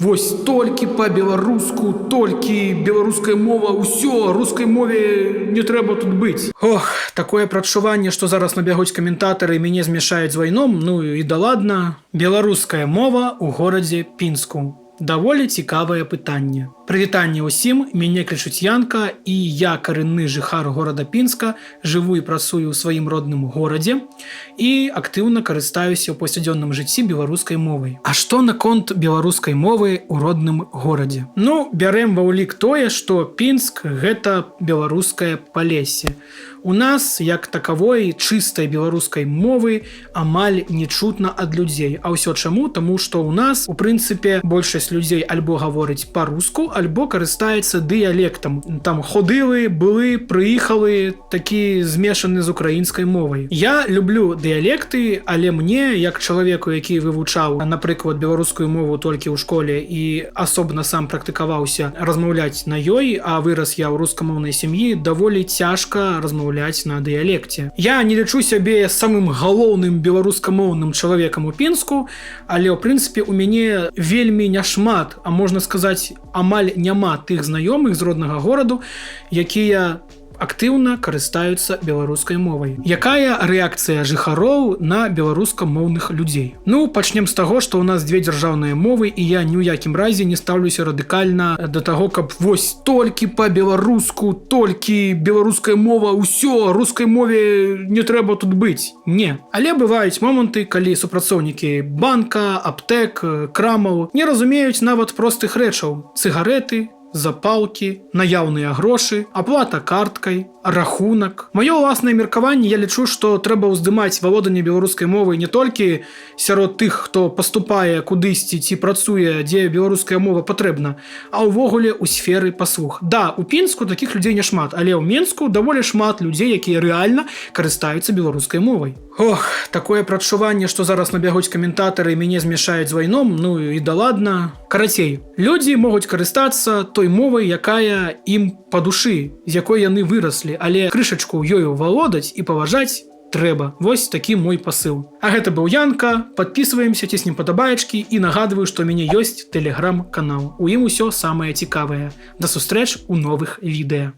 Вось толькі па-беларуску, толькі беларуская мова, усё, рускай мове не трэба тут быць. Ох, такое прадчуванне, што зараз набягуць каментатары і мяне змяшаюць з вайном, ну і да ладна. Беларуская мова ў горадзе Пінску. Даволі цікавае пытанне. Прывітанне ўсім, мяне клічуць Янка, і я карэнны жыхар горада Пінска, жыву і працую ў сваім родным горадзе і актыўна карыстаюся ў паўсядзённым жыцці беларускай мовай. А што наконт беларускай мовы ў родным горадзе? Ну, бярэм ва ўлік тое, што Пінск гэта беларускае палессе. У нас, як такавой, чыстай беларускай мовы амаль не чутна ад людзей. А ўсё чаму? Таму што ў нас, у прынцыпе, большасць людзей альбо гаворыць па-руску, альбо карыстаецца дыялектам. Там ходылы, былы, прыехалы, такі змешаны з украінскай мовай. Я люблю дыялекты, але мне, як чалавеку, які вывучаў, напрыклад, беларускую мову толькі ў школе і асобна сам практыкаваўся размаўляць на ёй, а вырас я ў рускамоўнай сям'і, даволі цяжка размаўляць на дыялекце. Я не лічу сябе самым галоўным беларускамоўным чалавекам у Пінску, але ў прынцыпе у мяне вельмі няшмат, а можна сказаць, амаль няма тых знаёмых з роднага гораду, якія актыўна карыстаюцца беларускай мовай. Якая рэакцыя жыхароў на беларускамоўных людзей? Ну, пачнем з таго, што ў нас две дзяржаўныя мовы, і я ні ў якім разе не стаўлюся радыкальна да таго, каб вось толькі па-беларуску, толькі беларуская мова, усё, рускай мове не трэба тут быць. Не. Але бываюць моманты, калі супрацоўнікі банка, аптэк, крамаў не разумеюць нават простых рэчаў: цыгарэты, запалкі, наяўныя грошы, аплата карткай, рахунак. Маё ўласнае меркаванне, я лічу, што трэба ўздымаць валоданне беларускай мовы не толькі сярод тых, хто паступае кудысьці ці працуе, дзе беларуская мова патрэбна, а ўвогуле ў сферы паслуг. Да, у Пінску такіх людзей няшмат, але ў Менску даволі шмат людзей, якія рэальна карыстаюцца беларускай мовай. Ох, такое прадчуванне, што зараз набягуць каментатары і мяне змяшаюць з вайном, ну і да ладна. Карацей, людзі могуць карыстацца той мовай, якая ім па душы, з якой яны выраслі, але крышачку ёю валодаць і паважаць трэба. Вось такі мой пасыл. А гэта быў Янка, падпісваемся, ціснем падабаечкі і нагадваю, што ў мяне ёсць тэлеграм-канал. У ім усё самае цікавае. Да сустрэч у новых відэа.